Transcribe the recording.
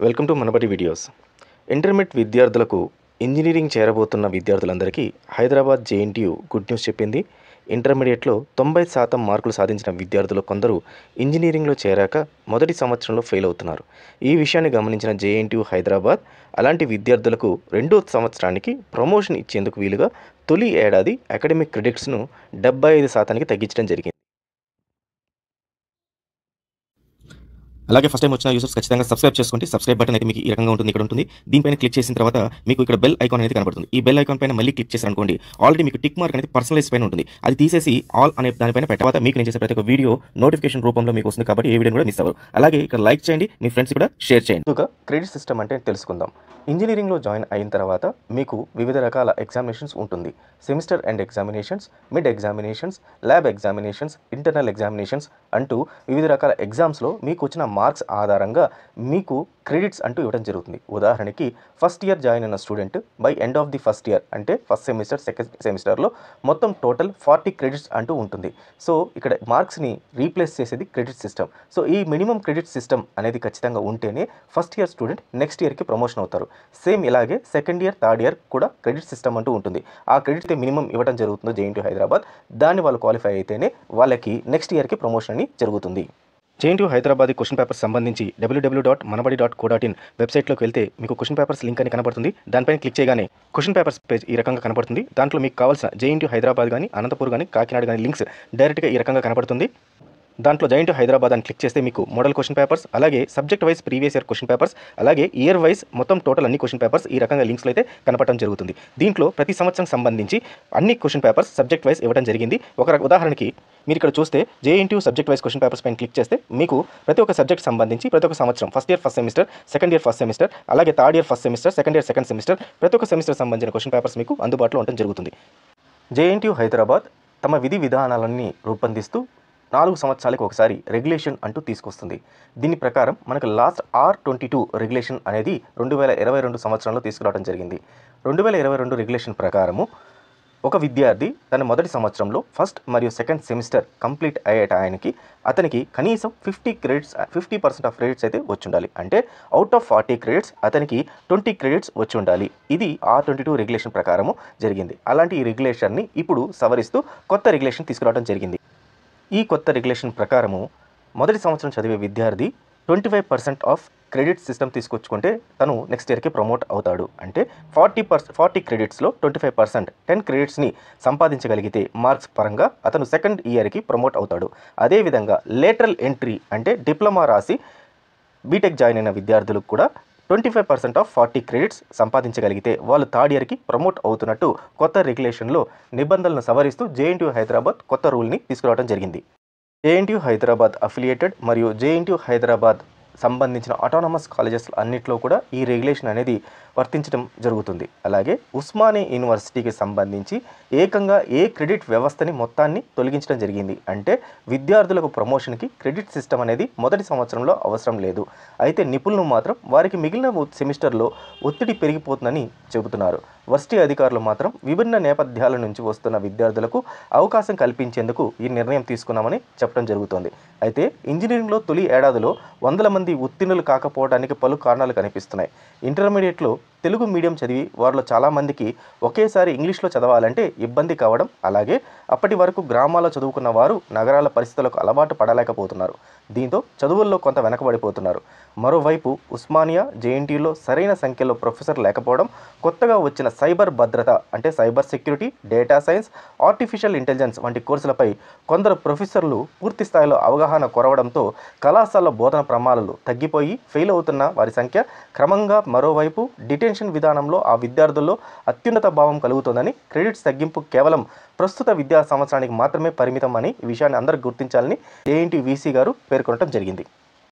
Welcome to Manabadi videos. Intermediate విద్యార్థులకు engineering చేరబోతున్న విద్యార్థులందరికీ Hyderabad JNTU good news చెప్పింది. ఇంటర్మీడియట్లో 90% మార్కులు సాధించిన విద్యార్థులు కొందరు ఇంజనీరింగ్లో చేరాక మొదటి సంవత్సరంలో ఫెయిల్ అవుతున్నారు. ఈ విషయాన్ని గమనించిన జేఎన్టీయూ హైదరాబాద్ అలాంటి విద్యార్థులకు రెండో సంవత్సరానికి ప్రమోషన్ ఇచ్చేందుకు వీలుగా తొలి ఏడాది అకాడమిక్ క్రెడిట్స్ను 75% తగ్గించడం జరిగింది. అలాగే ఫస్ట్ టైం వచ్చిన యూజర్స్ ఖచ్చితంగా సబ్స్క్రైబ్ చేసుకోండి. సబ్స్క్రైబ్ బటన్ అయితే మీకు ఈ రకంగా ఉంటుంది, ఇక్కడ ఉంటుంది. దీనిపైన క్లిక్ చేసిన తర్వాత మీకు ఇక్కడ బెల్ ఐకాన్ అనేది కనబడుతుంది. ఈ బెల్ ఐకాన్ పైన మళ్ళీ క్లిక్ చేశారనుకోండి, ఆల్రెడీ మీకు టిక్ మార్క్ అనేది పర్సనలైజ్ పైన ఉంటుంది. అది తీసేసి ఆల్ అనే దానిపైన పెట్టిన తర్వాత మీకు నేను చేసే ప్రతి ఒక్క వీడియో నోటిఫికేషన్ రూపంలో మీకు వస్తుంది. కాబట్టి ఏ వీడియో కూడా మిస్ అవ్వరు. అలాగే ఇక్కడ లైక్ చేయండి, మీ ఫ్రెండ్స్ కూడా షేర్ చేయండి. ముందుగా క్రెడిట్ సిస్టమ్ అంటే తెలుసుకుందాం. ఇంజనీరింగ్లో జాయిన్ అయిన తర్వాత మీకు వివిధ రకాల ఎగ్జామినేషన్స్ ఉంటుంది. Semester end examinations, mid examinations, lab examinations, internal examinations అంటూ వివిధ రకాల ఎగ్జామ్స్లో మీకు వచ్చిన మార్క్స్ ఆధారంగా మీకు క్రెడిట్స్ అంటూ ఇవ్వడం జరుగుతుంది. ఉదాహరణకి ఫస్ట్ ఇయర్ జాయిన్ అయిన student by end of the first year అంటే ఫస్ట్ సెమిస్టర్ సెకండ్ సెమిస్టర్లో మొత్తం టోటల్ 40 క్రెడిట్స్ అంటూ ఉంటుంది. సో ఇక్కడ మార్క్స్ని రీప్లేస్ చేసేది క్రెడిట్ సిస్టమ్. సో ఈ మినిమం క్రెడిట్ సిస్టమ్ అనేది ఖచ్చితంగా ఉంటేనే ఫస్ట్ ఇయర్ స్టూడెంట్ నెక్స్ట్ ఇయర్కి ప్రమోషన్ అవుతారు. సేమ్ ఇలాగే సెకండ్ ఇయర్ థర్డ్ ఇయర్ కూడా క్రెడిట్ సిస్టమ్ అంటూ ఉంటుంది. ఆ క్రెడిట్ మినిమం ఇవ్వడం జరుగుతుందో జేఎన్టీయూ హైదరాబాద్, దాన్ని వాళ్ళు క్వాలిఫై అయితేనే వాళ్ళకి నెక్స్ట్ ఇయర్కి ప్రమోషన్ అని జరుగుతుంది. జేఎన్టీయూ హైదరాబాద్ క్వశ్చన్ పేపర్స్ సంబంధించి www.manabadi.co.in వెబ్సైట్లోకి వెళ్తే మీకు క్వశ్చన్ పేపర్స్ లింక్ అని కనబడుతుంది. దానిపైన క్లిక్ చేయగానే క్వశ్చన్ పేపర్స్ పేజ్ ఈ రకంగా కనబడుతుంది. దాంట్లో మీకు కావాల్సిన జేఎన్టీయూ హైదరాబాద్ కానీ, అనంతపూర్ కానీ, కాకినాడ కానీ లింక్స్ డైరెక్ట్గా ఈ రకంగా కనబడుతుంది. దాంట్లో జేఎన్టీయూ హైదరాబాద్ అని క్లిక్ చేస్తే మీకు మోడల్ క్వశ్చన్ పేపర్స్, అలాగే subject wise previous year question papers, అలాగే ఇయర్ వైజ్ మొత్తం టోటల్ అన్ని క్వశ్చన్ పేపర్స్ ఈ రకంగా లింక్స్లో అయితే కనపడటం జరుగుతుంది. దీంట్లో ప్రతి సంవత్సరం సంబంధించి అన్ని క్వశ్చన్ పేపర్స్ సబ్జెక్ట్ వైజ్ ఇవ్వడం జరిగింది. ఒక ఉదాహరణకి మీరు ఇక్కడ చూస్తే JNTU subject wise question papers పైన క్లిక్ చేస్తే మీకు ప్రతి ఒక్క సబ్జెక్ట్ సంబంధించి ప్రతి ఒక్క సంవత్సరం first year first semester, second year first semester, అలాగే third year first semester, second year second semester ప్రతి ఒక్క సెమిస్టర్ సంబంధించిన క్వశ్చన్ పేపర్స్ మీకు అందుబాటులో ఉండడం జరుగుతుంది. జేఎన్టీయూ హైదరాబాద్ తమ విధి విధానాలన్నీ రూపొందిస్తూ 4 సంవత్సరాలకు ఒకసారి రెగ్యులేషన్ అంటూ తీసుకొస్తుంది. దీని ప్రకారం మనకు లాస్ట్ R22 రెగ్యులేషన్ అనేది 2022 సంవత్సరంలో తీసుకురావడం జరిగింది. 2022 రెగ్యులేషన్ ప్రకారము ఒక విద్యార్థి తన మొదటి సంవత్సరంలో ఫస్ట్ మరియు సెకండ్ సెమిస్టర్ కంప్లీట్ అయ్యే టైంకి అతనికి కనీసం 50% ఆఫ్ క్రెడిట్స్ అయితే వచ్చి ఉండాలి. అంటే అవుట్ ఆఫ్ 40 క్రెడిట్స్ అతనికి 20 క్రెడిట్స్ వచ్చి ఉండాలి. ఇది R22 రెగ్యులేషన్ ప్రకారము జరిగింది. అలాంటి ఈ రెగ్యులేషన్ని ఇప్పుడు సవరిస్తూ కొత్త రెగ్యులేషన్ తీసుకురావడం జరిగింది. ఈ కొత్త రెగ్యులేషన్ ప్రకారము మొదటి సంవత్సరం చదివే విద్యార్థి 25% ఆఫ్ క్రెడిట్ సిస్టమ్ తీసుకొచ్చుకుంటే తను నెక్స్ట్ ఇయర్కి ప్రమోట్ అవుతాడు. అంటే 40 క్రెడిట్స్లో 25% 10 క్రెడిట్స్ని సంపాదించగలిగితే మార్క్స్ పరంగా అతను సెకండ్ ఇయర్కి ప్రమోట్ అవుతాడు. అదేవిధంగా లేటరల్ ఎంట్రీ అంటే డిప్లొమా రాసి బీటెక్ జాయిన్ అయిన విద్యార్థులకు కూడా 25% ఆఫ్ 40 క్రెడిట్స్ సంపాదించగలిగితే వాళ్ళు థర్డ్ ఇయర్కి ప్రమోట్ అవుతున్నట్టు కొత్త రెగ్యులేషన్లో నిబంధనలను సవరిస్తూ జేఎన్టీయూ హైదరాబాద్ కొత్త రూల్ని తీసుకురావడం జరిగింది. జేఎన్టీయూ హైదరాబాద్ అఫిలియేటెడ్ మరియు జేఎన్టీయూ హైదరాబాద్ సంబంధించిన ఆటోనమస్ కాలేజెస్ అన్నింటిలో కూడా ఈ రెగ్యులేషన్ అనేది వర్తించడం జరుగుతుంది. అలాగే ఉస్మానియా యూనివర్సిటీకి సంబంధించి ఏకంగా ఏ క్రెడిట్ వ్యవస్థని మొత్తాన్ని తొలగించడం జరిగింది. అంటే విద్యార్థులకు ప్రమోషన్కి క్రెడిట్ సిస్టమ్ అనేది మొదటి సంవత్సరంలో అవసరం లేదు. అయితే నిపుణులు మాత్రం వారికి మిగిలిన సెమిస్టర్లో ఒత్తిడి పెరిగిపోతుందని చెబుతున్నారు. వర్సిటీ అధికారులు మాత్రం విభిన్న నేపథ్యాల నుంచి వస్తున్న విద్యార్థులకు అవకాశం కల్పించేందుకు ఈ నిర్ణయం తీసుకున్నామని చెప్పడం జరుగుతోంది. అయితే ఇంజనీరింగ్లో తొలి ఏడాదిలో 100 మంది ఉత్తీర్ణులు కాకపోవడానికి పలు కారణాలు కనిపిస్తున్నాయి. ఇంటర్మీడియట్లో తెలుగు మీడియం చదివి వారిలో చాలామందికి ఒకేసారి ఇంగ్లీష్లో చదవాలంటే ఇబ్బంది కావడం, అలాగే అప్పటి వరకు గ్రామాల్లో చదువుకున్న వారు నగరాల పరిస్థితులకు అలవాటు పడలేకపోతున్నారు. దీంతో చదువుల్లో కొంత వెనకబడిపోతున్నారు. మరోవైపు ఉస్మానియా జేఎన్టీయూలో సరైన సంఖ్యలో ప్రొఫెసర్ లేకపోవడం, కొత్తగా వచ్చిన సైబర్ భద్రత అంటే cyber security, data science, artificial intelligence వంటి కోర్సులపై కొందరు ప్రొఫెసర్లు పూర్తి స్థాయిలో అవగాహన కొరవడంతో కళాశాల బోధన ప్రమాణాలు తగ్గిపోయి ఫెయిల్ అవుతున్న వారి సంఖ్య క్రమంగా మరోవైపు డిటెన్షన్ విధానంలో ఆ విద్యార్థుల్లో అత్యున్నత భావం కలుగుతోందని, క్రెడిట్స్ తగ్గింపు కేవలం ప్రస్తుత విద్యా సంవత్సరానికి మాత్రమే పరిమితం అని ఈ విషయాన్ని అందరూ గుర్తించాలని జేఎన్టీయూ వీసీ గారు పేర్కొనడం జరిగింది.